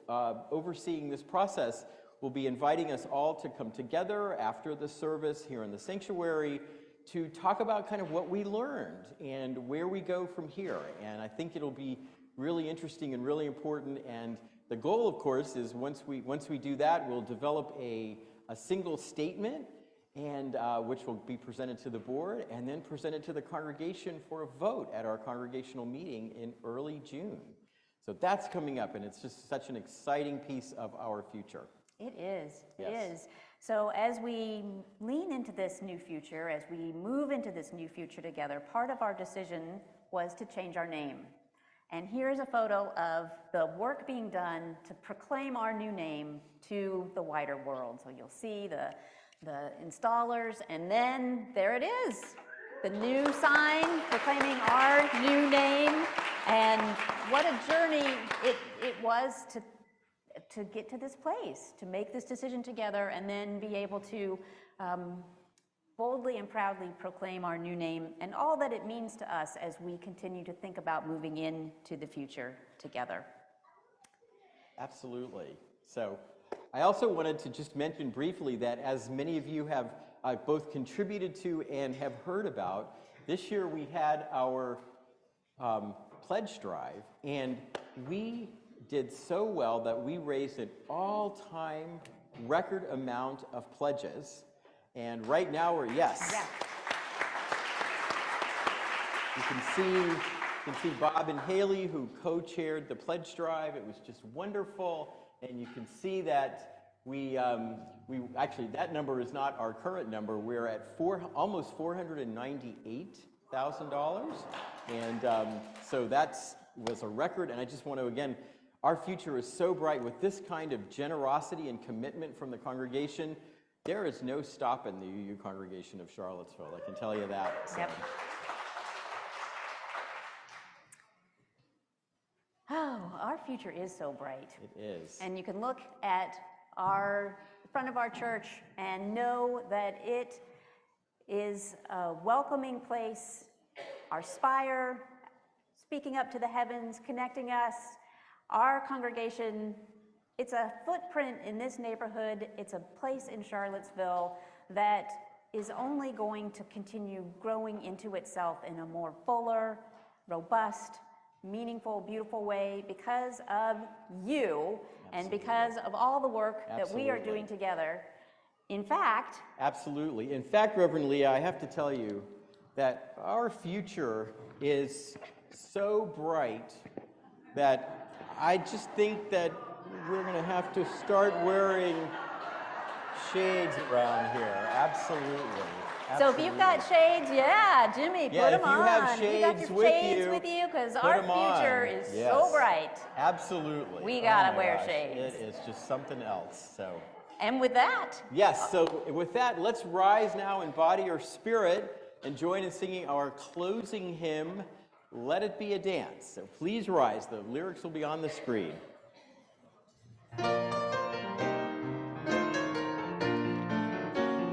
overseeing this process will be inviting us all to come together after the service here in the sanctuary to talk about kind of what we learned and where we go from here. And I think it'll be really interesting and really important. And the goal, of course, is once we do that, we'll develop a single statement, and which will be presented to the board and then presented to the congregation for a vote at our congregational meeting in early June. So that's coming up, and it's just such an exciting piece of our future. It is. It Yes. is. So as we lean into this new future, as we move into this new future together, part of our decision was to change our name. And here's a photo of the work being done to proclaim our new name to the wider world. So you'll see the installers, and then there it is, the new sign proclaiming our new name. And what a journey it was to get to this place, to make this decision together, and then be able to boldly and proudly proclaim our new name and all that it means to us as we continue to think about moving into the future together. Absolutely. So I also wanted to just mention briefly that, as many of you have both contributed to and have heard about, this year we had our pledge drive, and we did so well that we raised an all-time record amount of pledges. And right now we're, yes. Yeah. You can see Bob and Haley, who co-chaired the pledge drive. It was just wonderful. And you can see that we actually, that number is not our current number. We're at almost $498,000. And so that was a record. And I just want to, again, our future is so bright with this kind of generosity and commitment from the congregation. There is no stopping the UU congregation of Charlottesville, I can tell you that. So. Yep. Oh, our future is so bright. It is. And you can look at the front of our church and know that it is a welcoming place. Our spire, speaking up to the heavens, connecting us. Our congregation It's a footprint in this neighborhood. It's a place in Charlottesville that is only going to continue growing into itself in a more fuller, robust, meaningful, beautiful way because of you and because of all the work that we are doing together. In fact, Absolutely. In fact, Reverend Leah, I have to tell you that our future is so bright that I just think that we're going to have to start wearing shades around here. Absolutely. so if you've got shades, yeah, Jimmy, Yeah, put them if you on. have If you got shades your with shades you, with you, because put our 'em on. future is Yes. so bright. Absolutely. We Oh gotta my wear gosh, shades. It is just something else. So. And with that, Yes, so with that, let's rise now in body or spirit and join in singing our closing hymn, Let It Be a Dance. So please rise. The lyrics will be on the screen.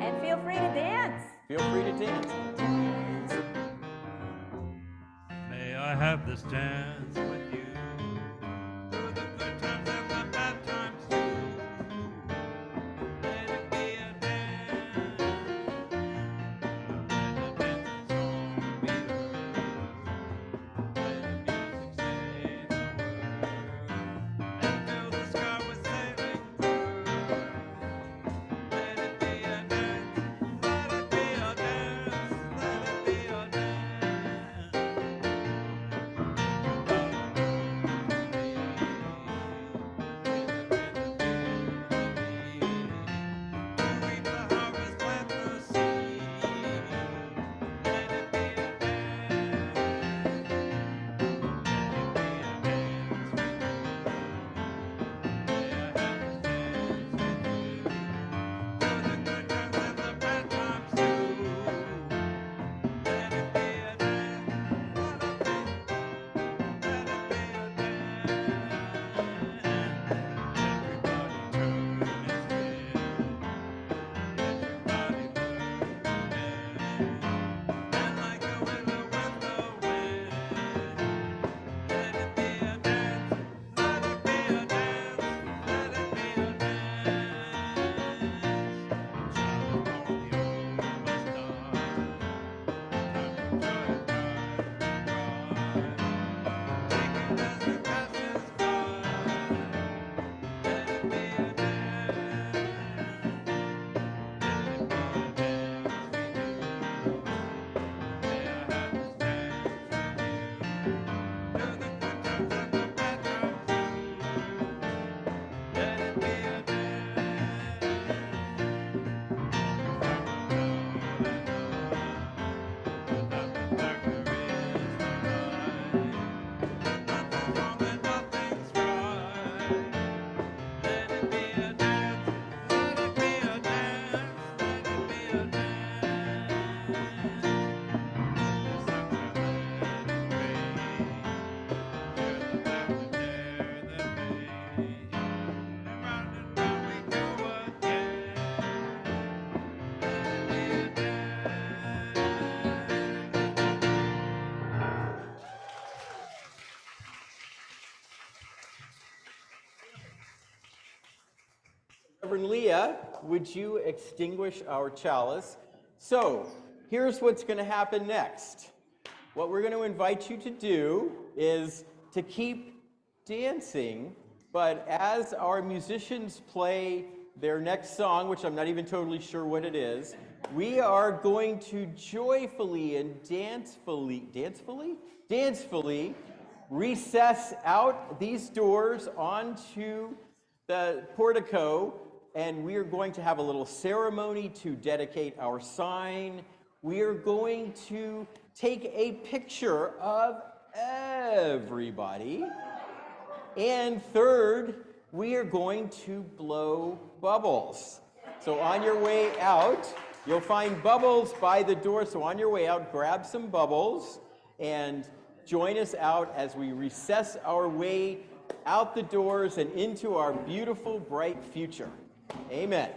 and feel free to dance. Feel free to dance. May I have this dance with you through the good times and the bad times too. Let it be a dance. Let the dancing song be heard. Let the music say the word. And fill the sky with sailing through. Let it be a dance. Let it be a dance. Let it be a dance. Reverend Leah, would you extinguish our chalice? So, here's what's going to happen next. What we're going to invite you to do is to keep dancing, but as our musicians play their next song, which I'm not even totally sure what it is, we are going to joyfully and dancefully recess out these doors onto the portico, and we are going to have a little ceremony to dedicate our sign. We are going to take a picture of everybody. And third, we are going to blow bubbles. So on your way out, you'll find bubbles by the door. So on your way out, grab some bubbles and join us out as we recess our way out the doors and into our beautiful, bright future. Amen.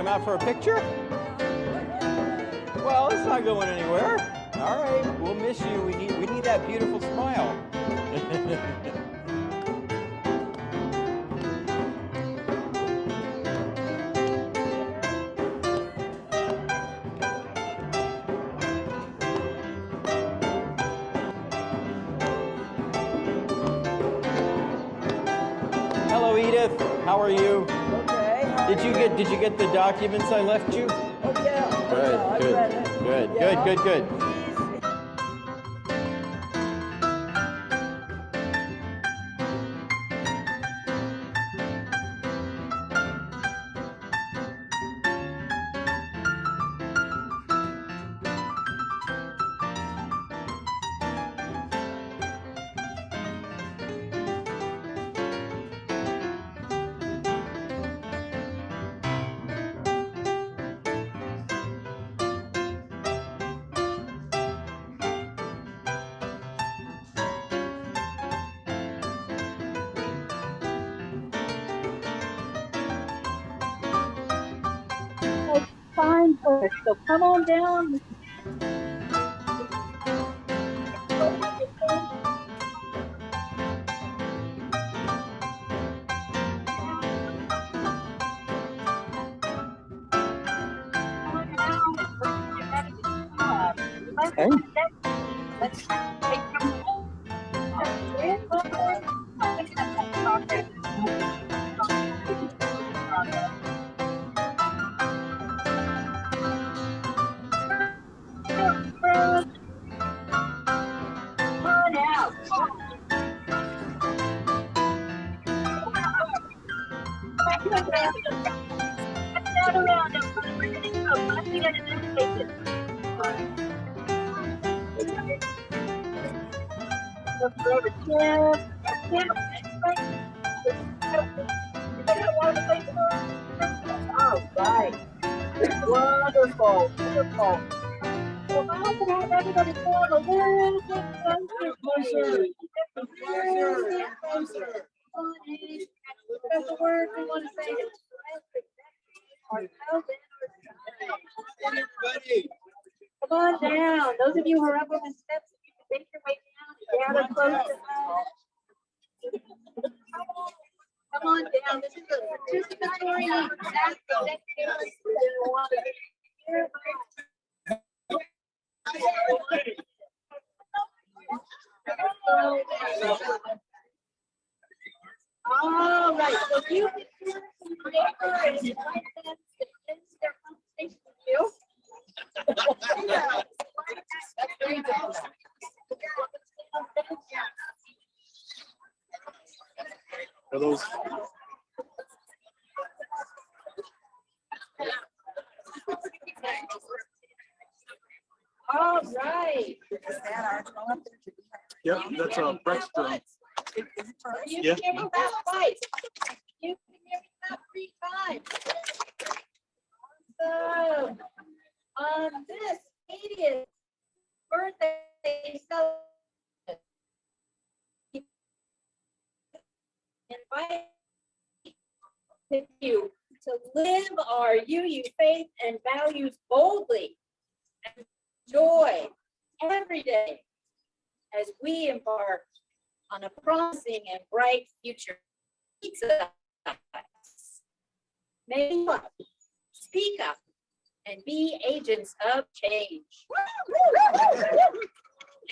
come out for a picture? Well, it's not going anywhere. All right, we'll miss you. We need that beautiful smile. Hello, Edith. How are you? Okay. Did you get the documents I left you? Oh yeah. Good, I good, read it. good, Yeah. good, good, good. Fine first, so come on down. Okay. Let's take some. Come on out. Not around them. We're gonna go. Let's get an invitation. Look over Tim. Tim. All right. Wonderful. Wonderful. So now I can have everybody form a little bit closer. Closer. That's the word we want to say. Come on down. Those of you who are up on the steps, you can make your way down. Gather close. Come on down. This is a participatory all right, so you can hear some paper and invite them to end their conversation with you. That's very good. Are those? All right. Yep, that's a Brett's drum. You Yeah. can hear me about twice. You can hear me about 3 times. So, on this 80th birthday celebration, invite you to live our UU faith and values boldly and joy every day as we embark on a promising and bright future. May we speak up and be agents of change.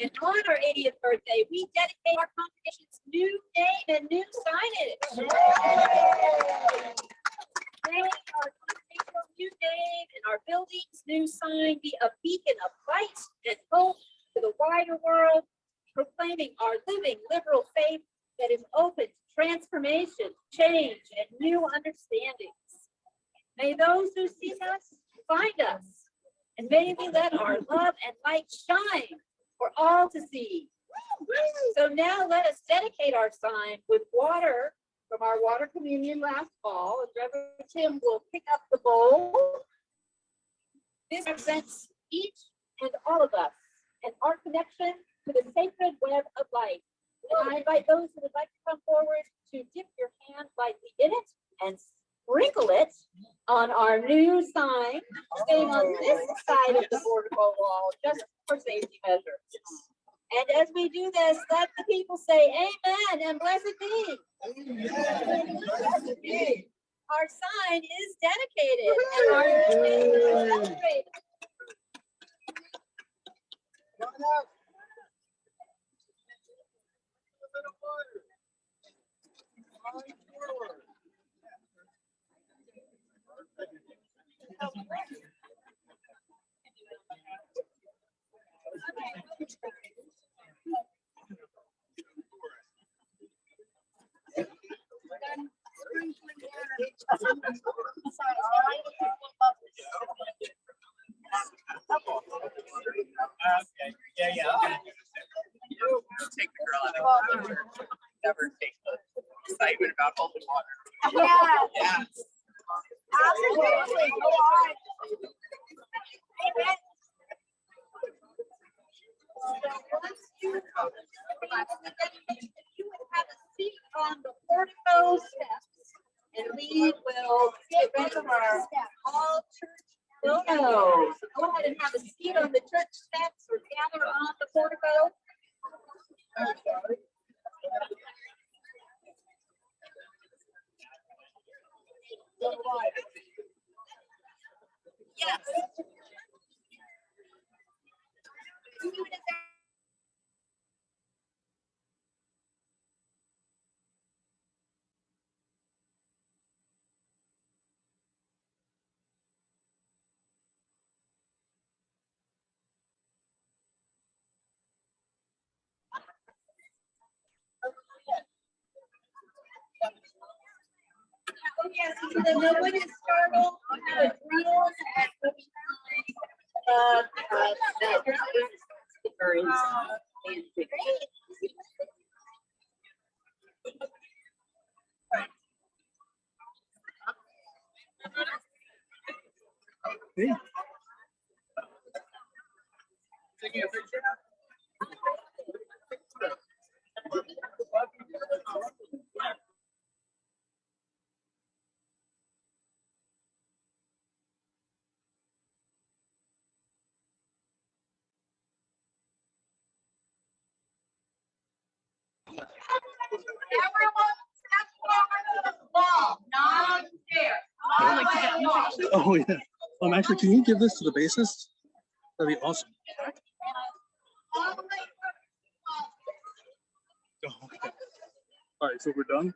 And on our 80th birthday, we dedicate our competition's new name and new signage. May our competition's new name and our building's new sign be a beacon of light and hope to the wider world, proclaiming our living liberal faith that is open to transformation, change, and new understandings. May those who seek us find us, and may we let our love and light shine for all to see. So now let us dedicate our sign with water from our water communion last fall, and Reverend Tim will pick up the bowl. This represents each and all of us and our connection to the sacred web of life. And I invite those who would like to come forward to dip your hand lightly in it and sprinkle it on our new sign, staying on this side of the portico wall, just for safety measures. And as we do this, let the people say amen and blessed be. Blessed be. Our sign is dedicated and our new name is celebrated. Okay. Yeah. I'm gonna do this. You take the girl out of the picture. Never take the excitement about holding water. Yeah. Absolutely. Go on. Amen. Once you would have a seat on the portico steps, and we will get rid of our all church photos. Go ahead and have a seat on the church steps or gather on the portico. Yes. Oh, yes, so that no one is startled. We have a drone and we'll be that stickers and pictures. Hey. Taking a picture? Everyone step forward to the wall, not on the stairs. Oh yeah. Actually, can you give this to the bassist? That'd be awesome. Oh, okay. All right, so we're done.